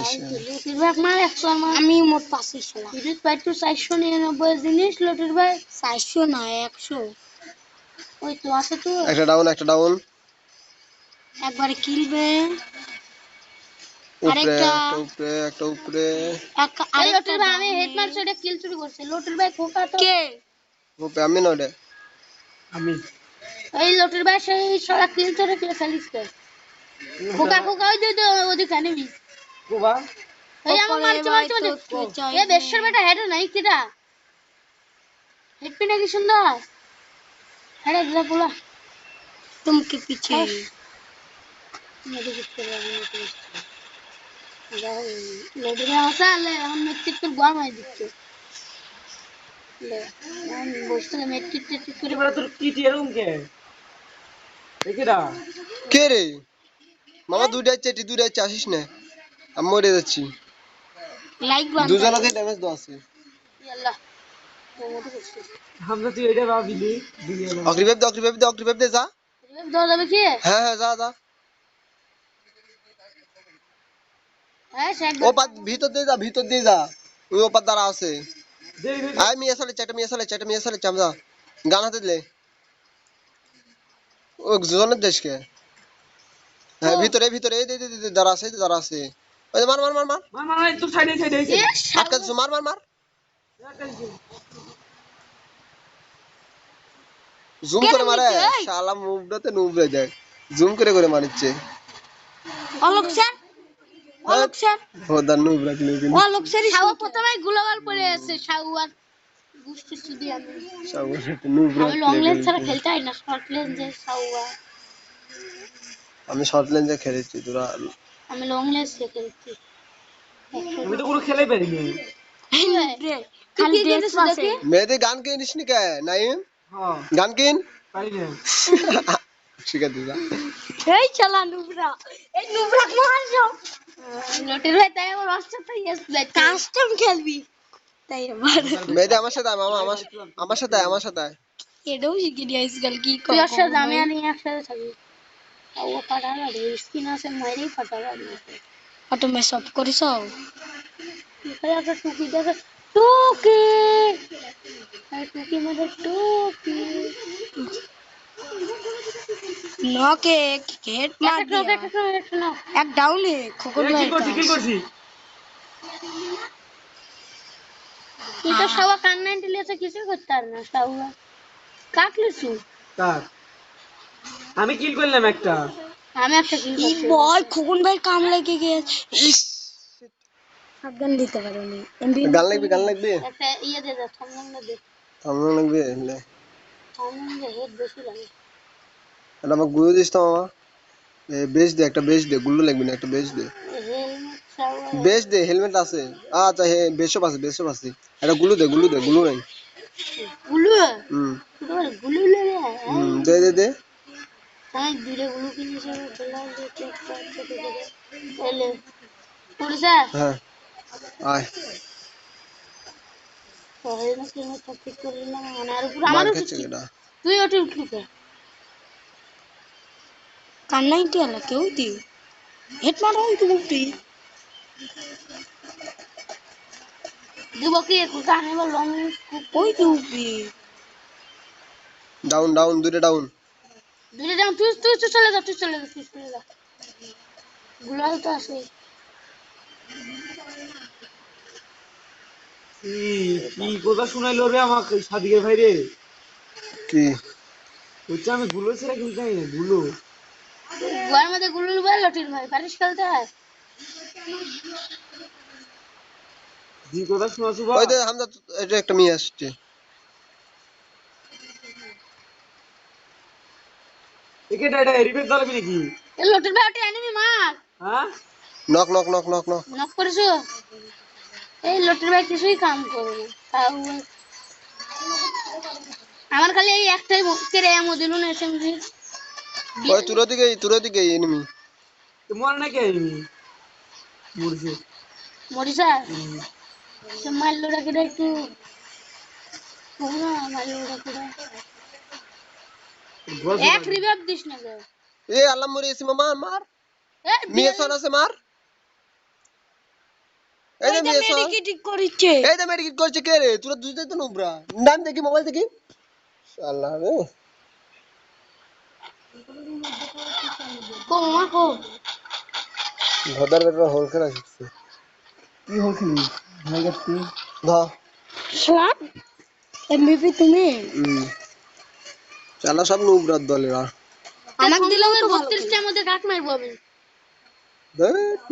লটির ভাই মার 100 মার আমি মোট 500 শালা বিদ্যুৎ পাই তো 499 জিনিস লটির ভাই 400 না 100 ওই তো আছে তো একটা ডাউন একবারে কিলবে একটা উপরে লটির ভাই আমি হেড মার চড়ে কিল চুরি করছি লটির ভাই খোকা তো কে ওপে আমি নডে আমি এই লটির ভাই সেই শালা কিল চড়ে কিল খেলিস কে খোকা ওই দে ওদিকে নিবি কোবা এই আমার মারছে এই বেশর বেটা হেড নাই কিডা हेड पे नहीं सुंदर अरे इधर बोला तुम के पीछे मेरे पीछे जाओ लेडर में आसा ले हम मेट्रिक कर गुआ मार दिखे ले हम बोलते मेट्रिक कर बड़ा তোর কি টিয়ারুম কে দেখিরা কে রে মামা দুইটা আসিস না আমি মরে যাচ্ছি लाइक बांध দুজনকে ড্যামেজ দাও আছে আল্লাহ আমরা তুই এটা ভাবিলি অগ্রিবেব দে যা दो दबे কি হ্যাঁ যা হ্যাঁ শেখ ও পাত ভিতর দিয়ে যা ওই ওপার দ্বারা আছে আই মিয়া সালে চামজা গান হাতে দিলে ও জনের দেশকে হ্যাঁ ভিতরে এই দে দ্বারা আছে ওই মার তুই সাইডে আটকা দিছ মার জুম করে মারে শালা মুভটাতে নুবরে দেখ জুম করে মারছে অলোক স্যার ওদার নুবরা কি অলোক স্যার সাওয়া প্রথমে গ্লোবাল পড়ে আছে সাওয়া গুষ্টি সুদি আমি নুবরা আমি লং লেন্স ছাড়া খেলতে হয় না শর্ট লেন্সে সাওয়া আমি শর্ট লেন্সে খেলেছি তোরা আমি লং লেন্সে খেলছি আমি তো কোনো খেলাই পারিনি খালি ড্রেস আছে মেয়েদের গান কিনিস নি কে নাইম হ্যাঁ গান কিন পারি না ঠিক আছে যা এই চালা নুবরা মারছো লটের ভাই তাই আমার রাস্তাতে ইয়েস কাস্টম খেলবি তাই আমার মেয়েদের আমার সাথে মামা আমার সাথে এটাও শিখে নিয়ে আইসকাল কি কর তোর সাথে আমি আর একসাথে থাকি ও পাড়ালা রে স্কিন আছে মাইরেই ফাটালা রে অটো মে সব করিস এই একটা টুকি দেখে টুকি মানে টুকি নকে হেড মার দিया एक डाउन है खोखन में কি করছি এটা সবা কান্না ইন্টেলিজেন্স কিছু করতে পারে না সবা কাটলিছু কাট আমি কিল করলাম একটা আমি একটা কিল করছি বল খোকন ভাই কাম লাগে গেছে গান দিতে পারেনি গান লাগবে একটা ইয়ে দে থামলাম দে লাগবে লে থামলাম দে হেড বেশি লাগে এটা আমাকে গুলো দিস তো মামা একটা বেচ দে গুলো লাগবে না একটা বেচ দে বেচ দে হেলমেট আছে আচ্ছা হে বেশপ আছে এটা গুলো দে গুলো নাই গুলো গুলো লাগে দে তাই দূরে গুলো কিনেছে বলা যে চেক করতে দে এলে পুলিশা হ্যাঁ আয় তাহলে না কিনে ঠিক করে না মানে আর পুরো আমারও তুই ওটি উঠলি কে কান্নাই টিয়ালা কেউ দি হেড মারা হই তুমি দিব কি কানে বল লং কই দিবি ডাউন দুটো ডাউন তুই চলে যা গুলাল তো আছে কি কথা শুনাইলো রে আমাকে সাদিকের ভাই রে কি হচ্ছে আমি গুলো ছেড়ে খেলতে না গুলো গুয়ার মধ্যে গুলুল বল লটির ভাই পারিস খেলতে হয় কি কথা শোনাছু ভাই ওই দে হামজা এটা একটা মেয়ে আসছে একে ডাইডা রিপেট দলবি নাকি এ লটির ভাই ওটা এনিমি মার হ্যাঁ নক করেছো এই লটির ভাই কিছুই কাম করে না তাও আমার খালি এই একটাই কেরে এমন দিলু না এসএমজি ওই তোর দিকে এনিমি তোমার নাকি এনিমি মরিসা সে মারলো রাখে একটু না মারলো রাখে এক রিভাইভ দিস না এ আল্লাহ মরে এসে মার মিয়া সোনা সে মার এই যে মেসো মেডিকেট করিছে এই যে মেডিকেট করছে কে রে তোরা দুইটাই তো নোবরা নাম দেখি মোবাইল দেখি আল্লাহ রে কো মা কো ভদার বেটা হোল খেলা শিখছে কি হোল খেলি ভাই গেছি ধ স্লাম এমবিপি তুমি চালা সব নোবরার দলেরা আমাকে দিলেও তো 32 টার মধ্যে কাট মারবো আমি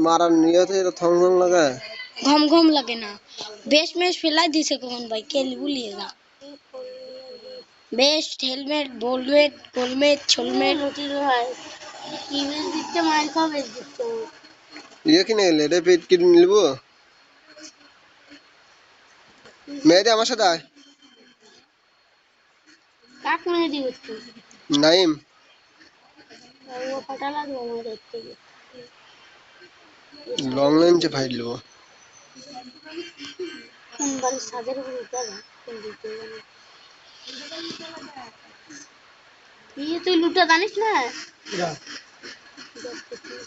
মারার নিয়তে এটা থং থং লাগায় ঘম ঘম লাগে না বেশ মেশ ফেলাই দিছে কোন ভাই কেলি বুলিয়ে যা বেস্ট হেলমেট বোলমেট গোলমেট ছলমেট ভাই কি বেশ দিতে মার খাবে দিতে ইয়ে কিনে গেলে রে পেট কিট নিলবো মেয়েদে আমার সাথে আয় কাট মেরে দিও তো নাইম ও ফাটা লাগবে আমার দেখতে লং রেঞ্জ ফাইট লব কোন বাড়ি সাদের উপর উঠা কোন দিতে তুই লুটা জানিস না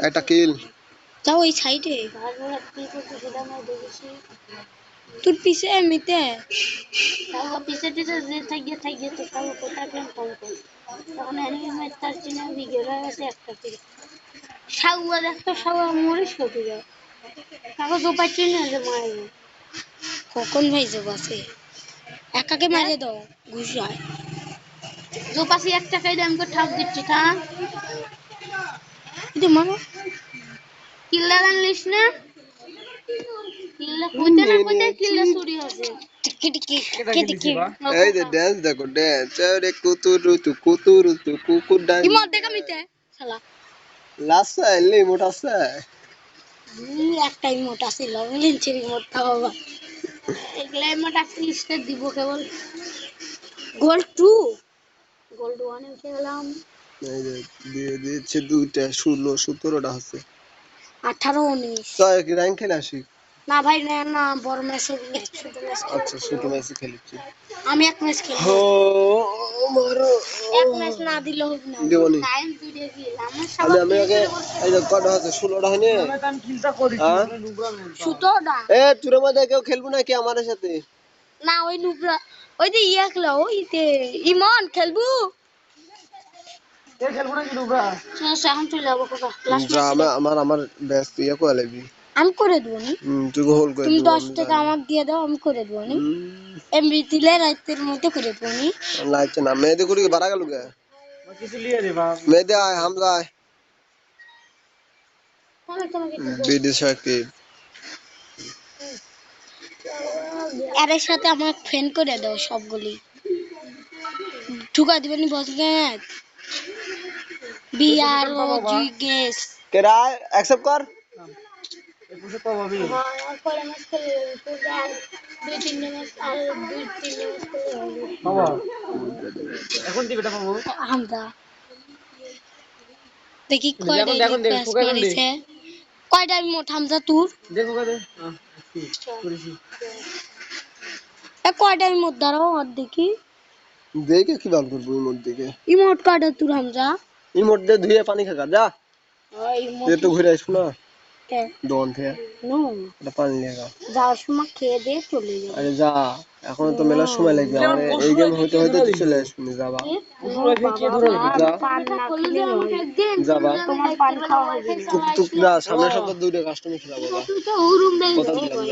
একটা কিল যাও ওই সাইডে তোর পিছে এমনিতে পিছে পিছে যে থাকিয়ে তো কালো কোথায় প্ল্যান কম করে তখন অ্যানিমে তার চিনা ভিডিওটা আছে একটা করে সাগুয়া দেখতো সাগুয়া মরিস কত যায় কাগজ উপায় চিনে যে মারবে কখন ভাই যে বাসে একাকে মারে দাও ঘুষায় জোপাসি 1 টাকায় দাম করে ঠাপ দিচ্ছি থাম কিন্তু মামা কিল্লা জানলিস না কিল্লা কইতে না কইতে কিল্লা চুরি হচ্ছে টিকি টিকি টিকি এই যে ডান্স দেখো ডান্স আরে কুতুরু তু কুকুর ডান্স ইমো দেখা মিতে শালা লাসা এলে মোটা আছে একটা ইমোট আছে লবলিন চিরি মোটা বাবা এগুলা ইমোট আসতে দিব কেবল গোল্ড 2 গোল্ড 1 এ উঠে গেলাম এই যে দিয়ে দিয়েছে দুইটা 16 17টা আছে 18 19 তো কি র্যাঙ্ক খেলে আসি না ভাই না বড় ম্যাচ ছোট ম্যাচ আচ্ছা ছোট ম্যাচ খেলেছি আমি এক ম্যাচ খেলবো ও মারো এক ম্যাচ না দিলে হবে না দেবনি টাইম দুইটা কি আমার আমি সবাই আগে এই যে কত আছে 16টা হয়নি আমি কিলটা করেছি সুতোডা এ তোর মধ্যে কেউ খেলবো নাকি আমাদের সাথে না ওই নুবরা ওই যে ইয়া খেলা ওইতে ইমন খেলবো খেলবো নাকি নুবরা এখন চলে যাবো কোকা লাস্ট যা ম্যাচ আমার ব্যস্ত ইয়া করে লাগবি আমি করে দেবো নি তুই গোল করে তুমি দিবি 10 টাকা আমাকে দিয়ে দাও আমি করে দেবো নি এমবি দিলে রাতের মধ্যে করে দেবো নি লাইছে না মেয়েদের করে বাড়া গেল কে কিছু লিয়ে দে বাপ মেয়েদের আয় হামজা আয় বিডি সাকিব এর সাথে আমার ফ্রেন্ড করে দাও সবগুলি ঠুকা দিবেনি বসকে বিআর ও জি গেস কেরা অ্যাকসেপ্ট কর একুশে তো ভাবি আর পরে ম্যাচ খেলে তো যাও 2-3 ম্যাচ আর 2-3 ম্যাচ খেলে হবে বাবা এখন দিবেটা বাবু হামদা দেখি কয়টা রিকোয়েস্ট করেছে কয়টা মোট হামদা তোর দেখো কয়টা করেছি এ কয়টা মোট দাঁড়াও আর দেখি দেখে কি বাল করব ইমোট দেখে ইমোট কয়টা তোর হামদা ইমোট দে ধুয়ে পানি খাকা যা ইমোট তুই তো ঘুরে আইস না কে দোন থেকে নো এটা পানি লাগা যাওয়ার সময় খেয়ে দিয়ে চলে যাবো আরে যা এখন তো মেলা সময় লাগবে মানে এই গেম হইতে হইতে তুই চলে আসবি যাবা যা পান না খেলে যাবা তোমার পান খাওয়া হবে না। টুক টুক না সামনের সপ্তাহে দুইটা কাস্টমার খেলাবো যা তুই তো হুরুম দেই কথা দিলাম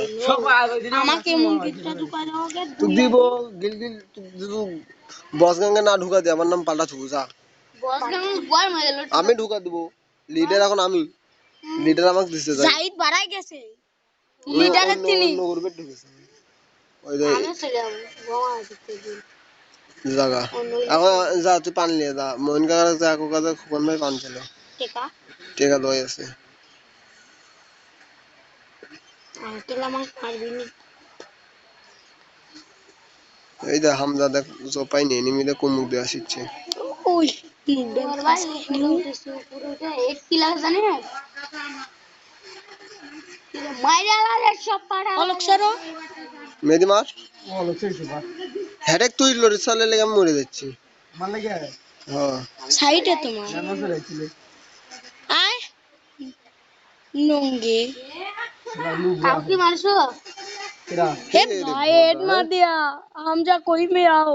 যা আমাকে মুরগিটা ঢুকাই দাও আগে তুই দিব গিল গিল তুই বস গঙ্গে না ঢুকা দে আমার নাম পাল্টা থু যা বস গাম বয় মেরে লট আমি ঢুকা দেব লিডার এখন আমি লিডার আমাকে দিতে যাই জাহিদ বাড়াই গেছে লিডারের তিনি নগরবে ঢুকেছে ওই যে আমি চলে যাব গোয়া দিতে দিন জায়গা এখন যা তুই পানি নিয়ে যা মইন কাকা যা কোকা যা খুকন ভাই পান ছিল টেকা টেকা দই আছে আঙ্কেল আমাকে মারবি নি এই যে হামজা দেখ জপাই নেই নিমিতে কুমুক দিয়ে আসিচ্ছে ওই ওর ভাই পুরোটা 1 কিলো জানে না মাইরা লাগে সব পাড়া অলক্সরো মেদি মার হেডেক তুই লরি চলে লেগে আমি মরে যাচ্ছি মার লাগে হ্যাঁ সাইডে তোমার আয় নঙ্গে आओ की मारसो কেডা हे भाई हेड मार दिया हमजा कोई में आओ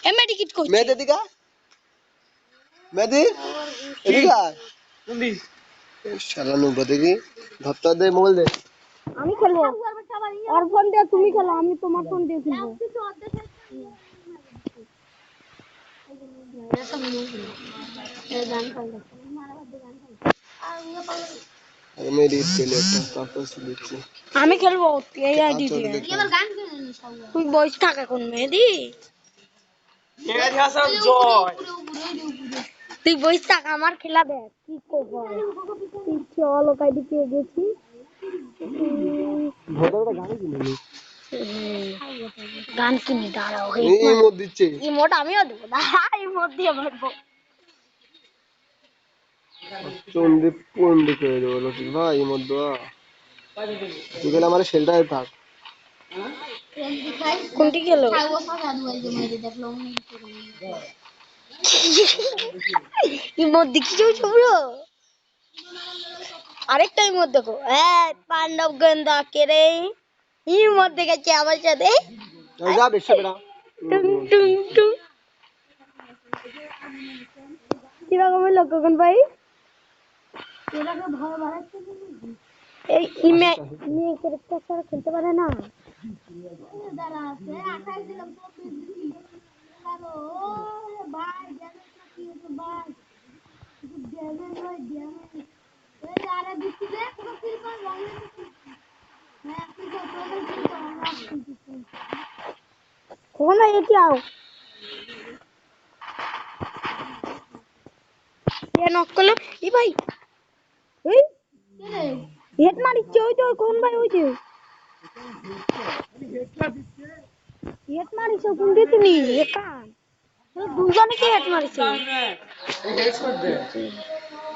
ए मैं टिकट को মেয়েদের দিকা মেয়েদি এদিকে আয় কোনদি শালা নুব্রা দেখি ধরতে দে মোবাইল দে আমি খেলবো আর ফোন দিয়ে তুমি খেলো আমি তোমার ফোন দিয়ে খেলবো আরে মেয়েদি খেলে একটা তারপর দিচ্ছি আমি খেলবো এই আইডি দিয়ে তুই বসে থাক এখন মেহেদি মেহেদি হাসান জয় তুই বসে থাক আমার খেলা দেখ কি করবো তুই চল ওকে আইডি পেয়ে গেছি ভোটারটা গান কিনে গান কিনে দাঁড়াও এই মোদ দিচ্ছে ইমোট আমিও দেবো দাঁড়া ইমোট দিয়ে মারবো চন্ডি পন্ডি করে দেবো লক্ষ্মী ভাই মোদ দোয়া তুই গেলে আমার শেল্টারে থাক কোনটি খেলো ইমোট দেখিছো ছুবড়ো আরেকটা ইমোট দেখো হ্যাঁ পান্ডব গন্ধা কে রে ইমোট দেখেছে আমার সাথে যা বেশি বেড়া টুং টুং টুং কিরকম লক্ষ্যণ ভাই এই ইমে নিয়ে ক্যারেক্টার ছাড়া খেলতে পারে না কখন এটি আও ये नॉक कर लो ई भाई ए हेड मारिছে ওই তো কোন ভাই ওই যে হেড মারিছে কোন দিতে নি একা দুজনে কি হেড মারিছে হেড শট দে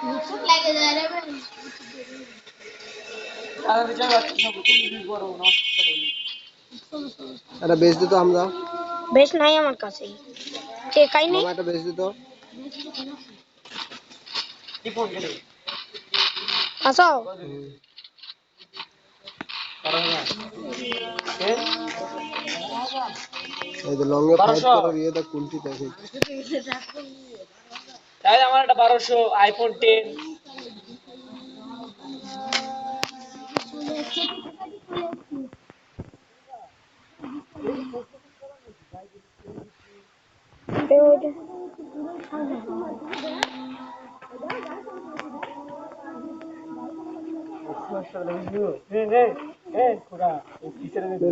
মুখ লাগে যায় রে ভাই আর বিচার বাচ্চা সব তুমি বড় নষ্ট করে এটা বেচ দিত আমরা বেশ নাই আমার কাছে টেকাই নেই মামা এটা বেচ দিত কি ফোন করে আসো এই যে লং এ ফাইট করে এটা কোনটি দেখে তাই আমার একটা 1200 আইফোন 10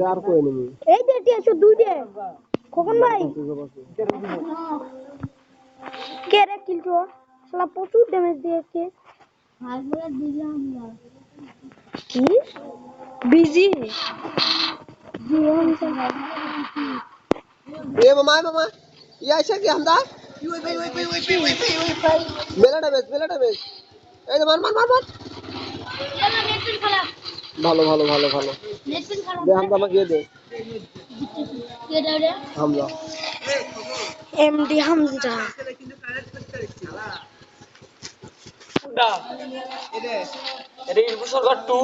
আর কই নেই এই দেটি এসো দুই দে খোকন ভাই কে রে কিলছো শালা প্রচুর ড্যামেজ দিয়েছে হারবোরা দিলাম না কি বিজি জীবন এ মামা ই আইসা কি আমরা মেলাটা বেশ এই যে মার ভালো দে হামদা আমাকে দে হামদা এমডি হামজা না এটা ইনপুট সরকার 2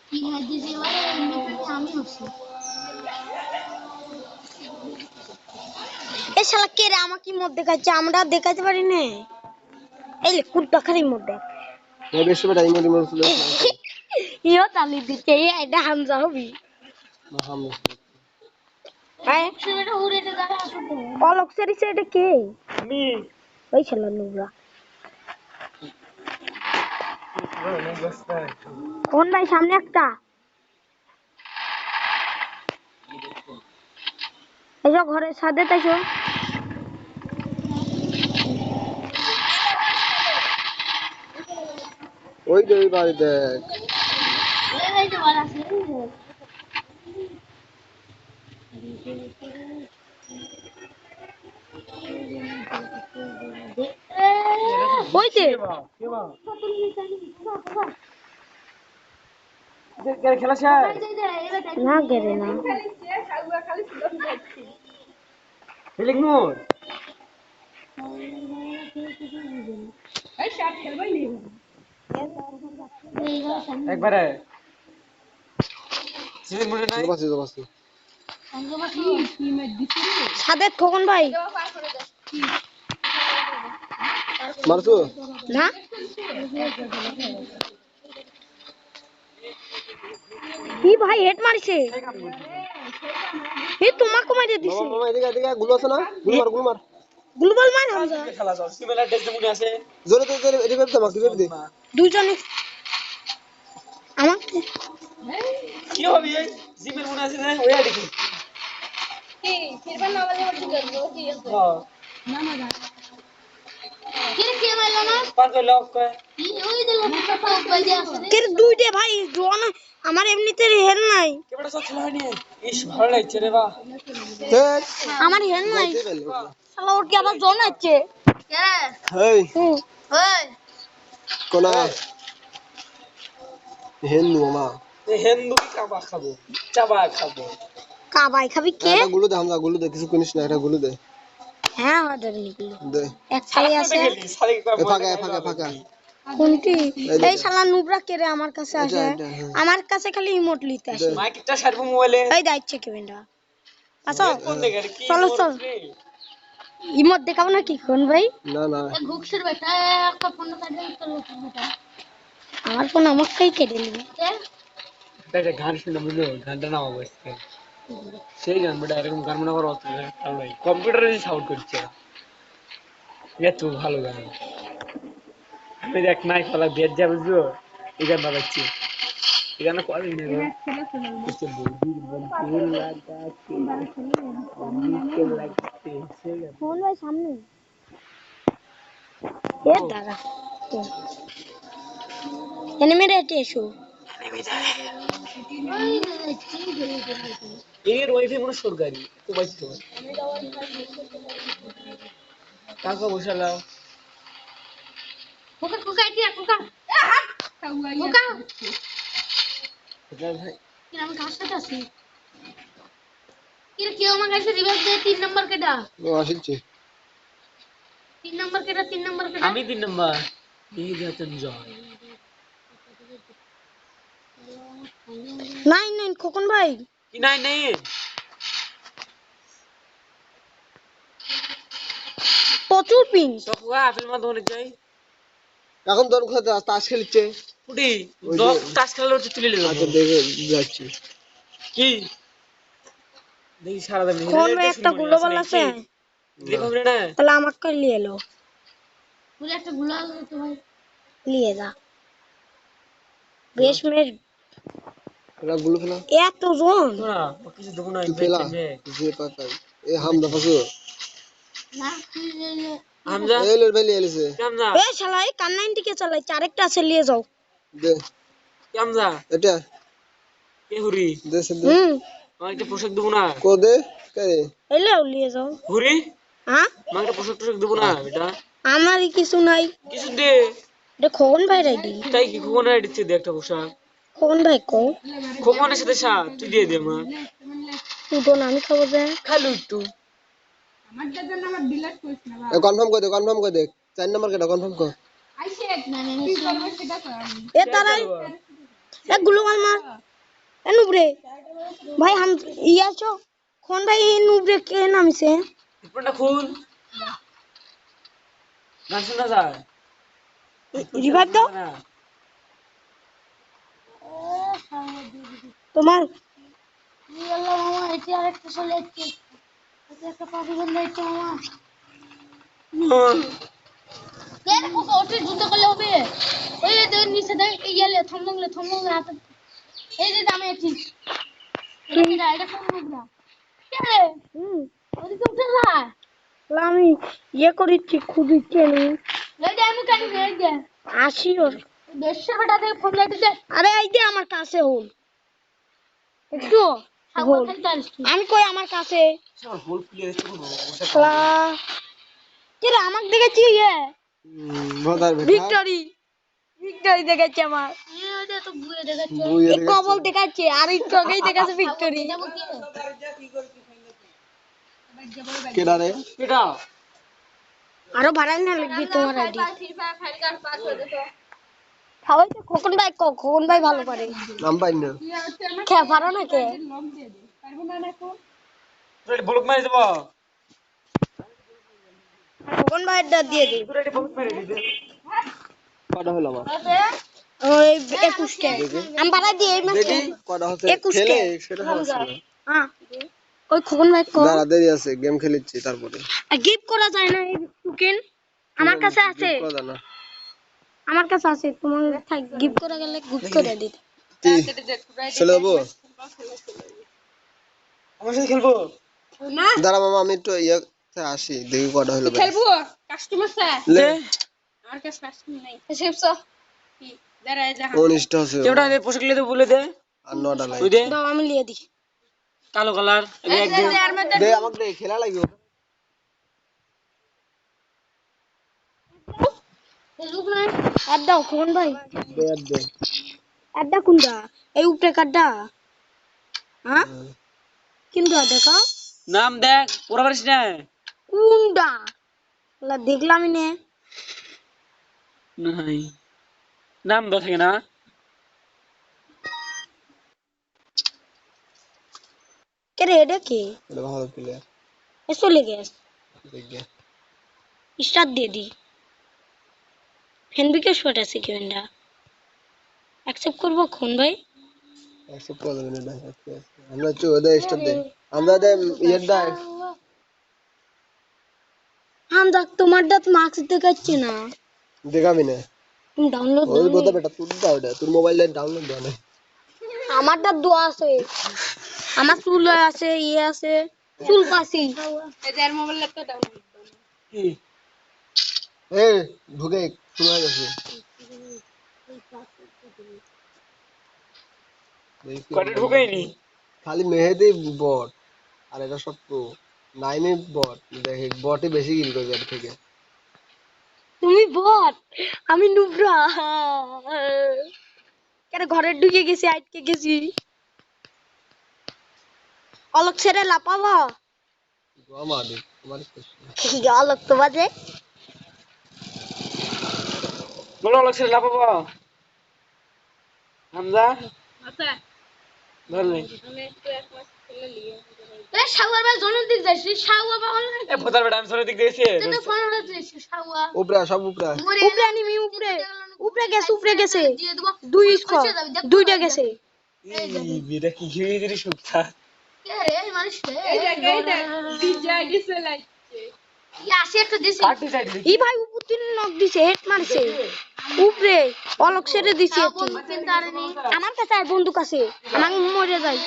কি হাজি দেওয়া আমি হচ্ছি এ শালা কে রে আমাকে মত দেখাচ্ছে আমরা দেখাতে পারি না এই কুত্তা খালি মত দেখ এ বেশি বেটা ইমোজি চলে ইও তালি দিতে এটা হামজা হবি হামদা আয় সেটা উড়েতে দাঁড়া আসো অলক সেরিছে এটা কে আমি ওই শালা নোংরা কোন ভাই সামনে একটা এসো ঘরের সাথে তাইছো ওই যে ওই বাড়ি দেখ এই যে বড় আছে ওই যে কে বা খেলা শেষ না গেরে না ফিলিং মোড একবারে সিজন মনে নাই জবাসি সাদেক খোকন ভাই মারছো না কি ভাই হেড মারছে এ তোমাকে মাইরে দিছে মামা মামা এদিকে এদিকে গুলো আছে না গুলো মার গ্লোবাল মার হামজা খেলা যাও সিমিলার ডেস মনে আছে জোরে জোরে এদিকে তো মারতে দে দুইজনে আমাকে কি হবে জিমের মনে আছে না ওয়া দেখি কি ফিরবার না বলে বলতে করব কি আছে হ্যাঁ কে মারলো না পাঁচ লোক ওই দিল কে দুইটা ভাই জন আমার এমনিতে হেল নাই কেবড়া সব খেলা হয়নি ইস ভালো লাগছে রে বাহ আমার হেল নাই শালা ওর কি আবার জন আছে কে হেই ওই কোনা হেন মামা হেন্দু কি চাবা খাবো কাবাই খাবি কে এটা গুলো দে হামজা গুলো দে কিছু কিনিস না এটা গুলো দে হ্যাঁ আমাদের নিকলো দে এক খালি আছে সারি ফাঁকা কোনটি এই শালা নুবরা কে রে আমার কাছে আসে এটা, হ্যাঁ। আমার কাছে খালি ইমোট লিতে আসে মাইকটা সারবো মোবাইলে এই দাইচ্ছে কেমেন্ডা আসো কোন দেখে কি চলো চল ইমোট দেখাবো না কি কোন ভাই না না ঘুকসের বেটা একটা ফোন কাটে চলো বেটা আমার ফোন আমাকেই কেটে নিবে এটা গান শুনে বুঝলো গানটা নাও বসছে সেই গান বেটা এরকম গান মনে করো কম্পিউটারে সাউন্ড করছে এত ভালো গান আমি দেখ নাই ফলা বেদ যা বুঝলো এই গান বাজাচ্ছি এই গান কদিন নেই হচ্ছে বৌদির বন্ধুর লাগছে সেই গান ফোন ভাই সামনে এ দাদা এনিমে রেটে এসো এর ওয়াইফাই মনে সরকারি তো বাইছি তো টাকা বসালাও কোকা কোকা এটা কোকা কোকা এটা ভাই কি আমি কার সাথে আছি কি কেউ আমার কাছে রিভাইভ দে 3 নাম্বার কেডা ও আসিছে 3 নাম্বার কেডা 3 নাম্বার কেডা আমি 3 নাম্বার এই যাতে জয় নাই নাই খোকন ভাই কি নাই নাই প্রচুর পিন তো কোয়া আপেল মা ধরে যাই এখন তোর কোথায় তাস খেলছে ফুটি দশ তাস খেলার হচ্ছে তুলে নিলাম আচ্ছা দেখে যাচ্ছি কি দেখি সারা দিন কোন ভাই একটা গ্লোবাল আছে দেখো রে না তাহলে আমাকে নিয়ে এলো বলে একটা গ্লোবাল তো ভাই নিয়ে যা বেশ মের এটা গুলো ফেলা এত জন না কিছু দেবো না তুই ফেলা যে পাতাই এ হামদা ফাসু না হামজা এই লোর বেলি এলিছে হামজা এ শালা এই কান 90 কে চালাই আরেকটা আছে নিয়ে যাও দে হামজা এটা কে হুরি দে সে দে আমাকে পোশাক দেবো না কো দে কে এলেও নিয়ে যাও হুরি হ্যাঁ আমাকে পোশাক টোশাক দেবো না বেটা আমারই কিছু নাই কিছু দে এটা খোকন ভাই রাইডি তাই কি খোকনের দিচ্ছে দে একটা পোশাক খোকন ভাই কো খোকনের সাথে সাথ তুই দিয়ে দে মা তুই আমি খাবো যে খালু একটু কনফার্ম করে দে 4 নাম্বার কেটা কনফার্ম কর এ তারাই এ গ্লোবাল মার এ নুবরে ভাই हम ইয়া আছো কোন ভাই এই নুবরে কে নামছে হেডফোনটা খুল গান শোনা যায় রিভাইভ দাও তোমার আল্লাহ মামা এটি আরেকটা চলে যাচ্ছে এটা একটা পাবি বন্ধ হচ্ছে মামা কে কোকা ওঠে যুদ্ধ করলে হবে ওই যে নিচে দেখ ইয়ালে থমলে হাতে এই যে দামে এটি এটা কোন মুদ্রা কে রে ওদিকে উঠে যা আমি ইয়ে করিছি খুদিছি আমি এই যে আমি কাটি এই যে আসি ওর দেশে বেটা থেকে ফোন লাইতে আরে এই যে আমার কাছে হল একটু আমি কই আমার কাছে সব হোল খুলে দিচ্ছে কে রে আমাকে দেখেছি ইয়ে ভদার ভিক্টরি দেখাচ্ছে আমার এটা তো বুয়ে দেখাচ্ছে এই কবল দেখাচ্ছে আর একটু আগেই দেখাচ্ছে ভিক্টরি কেডা রে কেটা আরো বাড়াই না লাগবে তোমার আইডি খাওয়াই তো খোকন ভাই ভালো পারে নাম পাই না কে পারো না কে তুই ব্লক মারি দেব খোকন ভাই দিয়ে দিই তুই ব্লক মারি দে কটা হলো আমার ওই 21 কে আমি বাড়াই দিই এই মাসে দেখি কটা হচ্ছে 21 খেলে কে সেটা সমস্যা না হ্যাঁ ওই খোকন ভাই কো দাঁড়া দেরি আছে গেম খেলেছি তারপরে গিফট করা যায় না এই টোকেন আমার কাছে আছে Gift করা যায় না। আমার কাছে আছে তোমার গিফট করা গেলে গিফট করে দিতে কি চলে যাবো আমার সাথে খেলবো না দাঁড়া মামা আমি একটু ইয়েতে আসি দেখি কটা হলো ভাই খেলবো কাস্টমার স্যার লে আমার কাছে কাস্টমার নাই সেবসো কি দাঁড়ায় যা 19টা আছে কেউটা দে পোশাক লিয়ে দে বলে দে আর 9টা নাই তুই দে দাও আমি লিয়ে দিই কালো কালার এক দে দে আমাকে দে খেলা লাগবে ফেসবুক নাই অ্যাড দাও কোন ভাই দে আর দে অ্যাডটা কোনটা এই উপরে কাটটা হ্যাঁ কিন্তু দেখা নাম দেখ পুরো পারিস না কোনটা লা দেখলামই নে নাই নাম দাও থাকে না কে রে এটা কি এটা ভালো প্লেয়ার এ চলে গেছে দেখ গে স্টার্ট দিয়ে দি ফ্যান বিকে শট আছে কি এন্ডা অ্যাকসেপ্ট করব কোন ভাই অ্যাকসেপ্ট করে দেবেন না আমরা চোদা স্টার দে আমরা দে ইয়ার দা হাম দেখ তোমার দাঁত মার্কস দেখাচ্ছে না দেখাবি না তুমি ডাউনলোড ওই বোধা বেটা তুই দাও এটা তোর মোবাইলে ডাউনলোড দাও না আমার দাঁত দোয়া আছে আমার চুল আছে ইয়ে আছে চুল পাসি এদের মোবাইল তো ডাউনলোড কি এ ঢুকে তোমার কাছে কত ঢুকাইনি খালি মেহেদি বট আর এটা সব প্রো নাইমে বট দেখে বটে বেশি কিল করবে এর থেকে তুমি বট আমি নুবরা কেন ঘরে ঢুকে গেছি আটকে গেছি অলক ছেড়ে লাপাবা গোমা দে তোমার অলক তো বাজে বলো লক্ষ্য লাপাবা হামজা আচ্ছা ধরলে এ শাওয়ার ভাই জনের দিক যাইছি শাওয়া বাবা এ ভোতার বেটা আমি সরে দিক দিয়েছে তো ফোন হচ্ছে শাওয়া উপরে সব উপরে উপরে নিমি উপরে উপরে গেছে দুই স্কোর দুইটা গেছে বিটা কি হিয়ে দিলি সুপ্তা কে রে এই মানুষ কে এইটা ডিজে দিছে লাইছে ইয়া আসে একটা দিছে কাটি যাই দিলি এই ভাই উপর তিন নক দিছে হেড মারছে উপরে অলক ছেড়ে দিছে আমার কাছে আর বন্দুক আছে আমাকে মরে যায়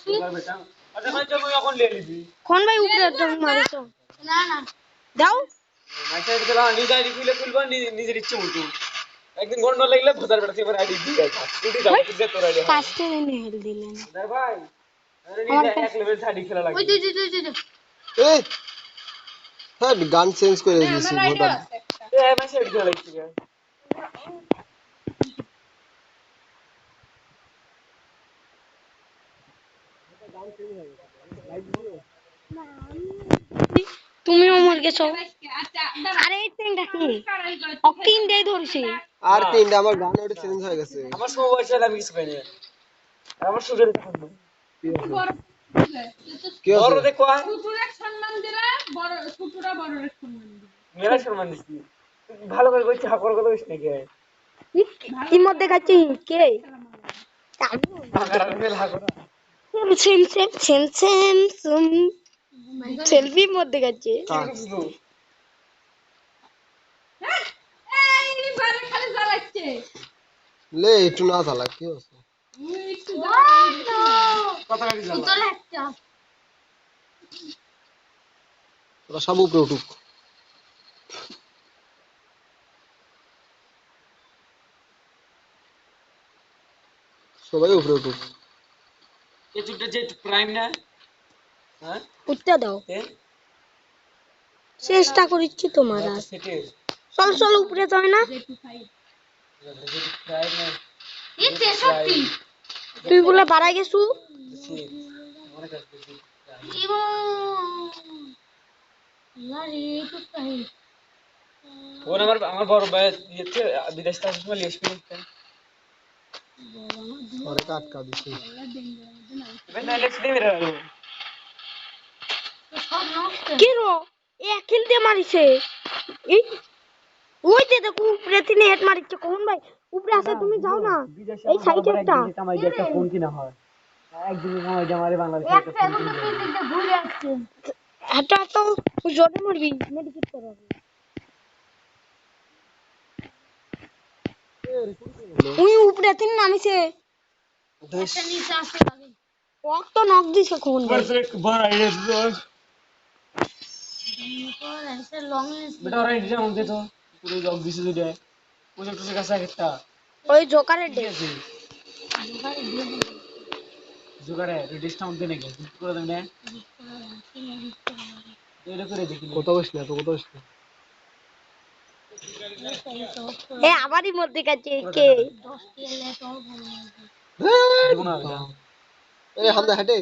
ভোতার বেটা আচ্ছা ভাই তুমি এখন লিয়ে নিবি কোন ভাই উপরে একদম মারিছো না না দাও আচ্ছা এটা না নিজে আইডি খুলে খুলবা নিজের ইচ্ছে মতো একদিন গন্ড লাগলে ভোতার বেটা এবার আইডি দিয়ে দাও ছুটি দাও তুই তোর আইডি ফার্স্টে এনে হেল দিলেন দে ভাই আরে নিজে এক লেভেল ছাড়ি খেলা লাগে ওই দুই এ হ্যাঁ গান চেঞ্জ করে দিয়েছি ভোটার এ মেসেজ খেলা লাগছে তুমিও মর গেছো আরে এই তিনটা কি তিন দেই ধরছি আর তিনটা আমার গান ওটা চেঞ্জ হয়ে গেছে আমার সময় বয়সে আমি কিছু পাইনি আমার সুযোগ থাকবে কি বড় আছে দেখো ছোটরা সম্মান দিলা বড় ছোটরা বড়রে সম্মান দিবে মেলা সম্মান দিছি ভালো করে কইছি হাকর কথা কইছ নাকি কি মধ্যে দেখাচ্ছি কে হাকার আর মেলা হাকর সেম সেলফি মধ্যে দেখাচ্ছে কার এই বারে খালি জ্বালাচ্ছে লে একটু না চালা কি আছে কথা কাটি যাও তোরা সব উপরে উঠুক সবাই উপরে উঠুক এই চুপটা যে প্রাইম না হ্যাঁ উঠতে দাও চেষ্টা করিচ্ছি তোমার আর সেটে চল উপরে যাবে না প্রাইম না তুই বলে বাড়াই গেছু আমার কাছে यार ये तो सही ওর আমার বড় ভাই ইয়েতে বিদেশ থেকে আসলে এক্সপেরিয়েন্স ওরে কাটকা দিছি ইভেন অ্যালেক্স দিয়ে মেরে গেল सब नॉक কি রো এ কিল দিয়ে মারিছে এই ওই যে দেখো উপরে তিনি হেড মারিছে কোন ভাই উপরে আছে তুমি যাও না এই সাইডে একটা কামাই দিয়ে একটা ফোন কিনা হয় একদিনে কামাই দিয়ে আমারে বাংলাদেশে একটা ফোন কিনা হয়। से घूरे আসছে হাঁটো হাঁটো জোরে মারবি মেডিকেট করাবি ওই উপরে তিনি নামিছে একটা নিচে আসে আগে ওক তো নক দিছে কোন ভাই परफेक्ट बार आइडिया तो और ऐसे लॉन्ग बेटा और आइडिया होंगे तो पूरे जॉब दिसे दे जाए मुझे तो से कैसा कितना ওই জোকারের ডে कैसे जुगाड़ है डिस्काउंट देने के पूरा देने ये लोग करे देखिए কত বসলে তো কত বসলে এ আমারই মধ্যে কাছে কে 10 টিএল তো বলে देखो ना এই হামদা হেঁটে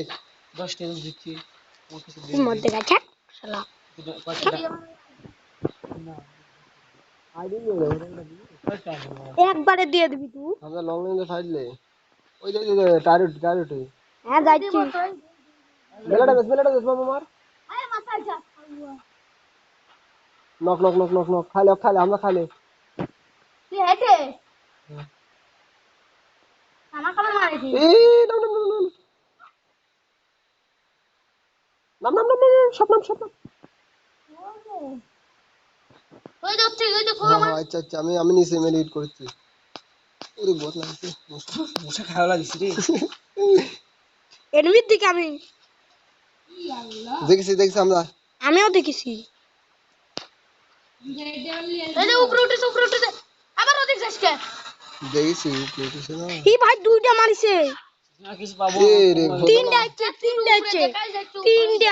10 टेबल দিচ্ছি আমার কিছু তুই মধ্যে কাছে শালা আইডি নিয়ে যাও একবারে দিয়ে দিবি তুই হামদা লং রেঞ্জে ফাইলে ওই যে টার্গেট হ্যাঁ যাচ্ছি মেলাটা বেশ মামা মার আরে মাথা যা নক খালে আমরা খালে তুই হেঁটে আমার কাছে মারিছি এই নাম সব ওই দেখছি ওই দেখো হ্যাঁ আচ্ছা আমি নিচে মেডিট করছি ওরে বহুত লাগছে মুছে খাওয়া লাগিস রে এনিমির দিকে আমি দেখছি আমরা আমিও দেখেছি এই যে উপরে উঠেছে আবার ওদিক যাচ্ছে দেখছি কিছু না এই ভাই দুইটা মারিছে না কিছু পাবো তিনটে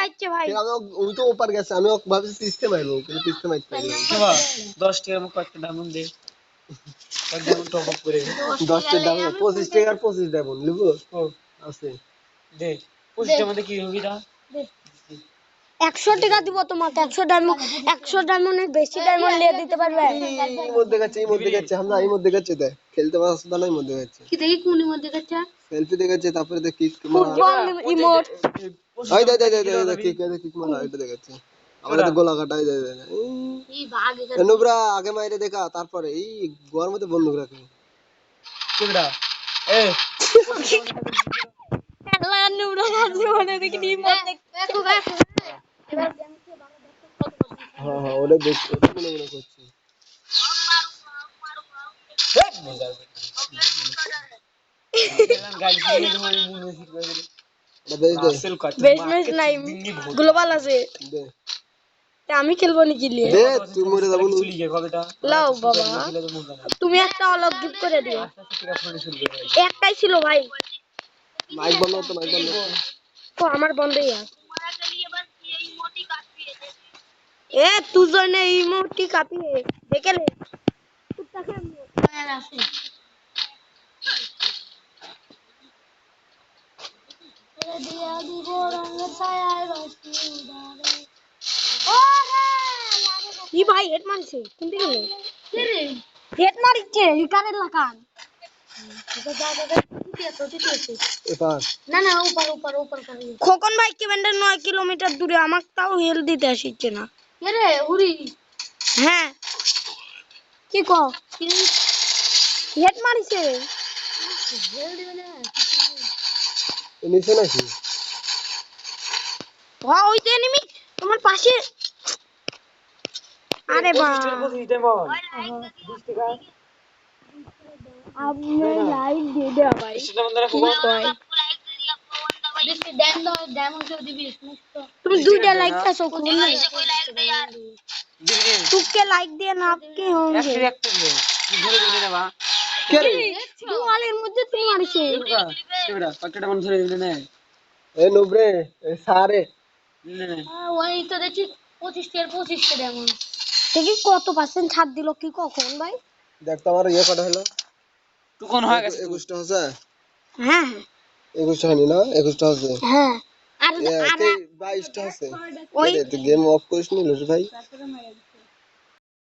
আইছে ভাই আমি ওই তো ওপার গেছে আমি ভাবছি পিছতে মারবো কিন্তু পিছতে মারতে পারি না বাবা 10 টাকা মো কত ডায়মন্ড দে কত ডায়মন্ড টপ আপ করে 10 টা দাম 25 টাকা আর 25 ডায়মন্ড লিবো ও আছে দে 25 টাকা মধ্যে কি হবে তা 100 টাকা দিব তোমাকে 100 ডায়মন্ডের বেশি ডায়মন্ড নিয়ে দিতে পারবে এই মধ্যে গেছে আমরা এই মধ্যে গেছে দে খেলতে পারছ না এই মধ্যে গেছে কি দেখি কোন মধ্যে যাচ্ছে সেলফি দেখাচ্ছে তারপরে দেখ কিক মারা ফুটবল ইমোট এই দে কিক মারা এটা দেখাচ্ছে আমরা তো গোলা কাটাই দে এই ভাগ এনুবরা আগে মাইরে দেখা তারপরে এই গোয়ার মধ্যে বন্ধ রাখে কেডা এ খেলা নুরা মারছে মনে দেখি ইমোট দেখো এবার হ্যাঁ ওটা দেখ ওটা মনে করছি গাড়ি দিয়ে মানে মনে হচ্ছে এটা বেশ দে সেল কাট বেশ ম্যাচ নাই গ্লোবাল আছে দে তা আমি খেলবো নাকি লিয়ে দে তুই মরে যাবো চলি গে কবেটা লাও বাবা খেলে তো মজা না তুমি একটা অলগ গিফট করে দিও ঠিক আছে ফোনে শুরু করে একটাই ছিল ভাই মাইক বন্ধ তো মাইক বন্ধ তো আমার বন্ধই আছে ए तुझो ने इमोटी कापी है देखे ले कुत्ता के আর আসে ওরে দিয়া দিব রঙ ছায়ায় রশ্মি উড়ারে ওরে ये भाई हेड मारছে কোনটি গেল কি রে হেড মারছে হিকারের লাগান এপার না উপর করে খোকন ভাই কি বেন্ডার 9 কিলোমিটার দূরে আমাকে তাও হেল দিতে আসছে না কে রে উড়ি হ্যাঁ কি কো হেড মারছে জেল দিবে না নিচে নাকি ওয়া ওই তো এনিমি তোমার পাশে আরে বাহ দিতে বল আপনি লাইক দিয়ে দে ভাই সেটা বন্ধরা কি কয় বেশি ড্যাম দাও ড্যাম হচ্ছে দিবি সমস্ত তুমি দুইটা লাইক দাও কোন দিবি तुके लाइक दिए ना आपके होंगे এক করে ধরে দিবি না বা কে রে দুয়ালের মধ্যে তুমি মারছে কেডা কতটা মন ধরে দিবি না এ নুবরে এ সারে না ওই তো দেখছি 25 টা ড্যাম দেখি কত পার্সেন্ট ছাড় দিল কি কখন ভাই দেখ তো আমার ইয়ে কটা হলো তুই কোন হয়ে গেছে 21টা হচ্ছে হ্যাঁ 21টা হয়নি না 21টা হচ্ছে হ্যাঁ আর এ, আর তুই 22টা আছে ওই তুই গেম অফ করিস নি লুস ভাই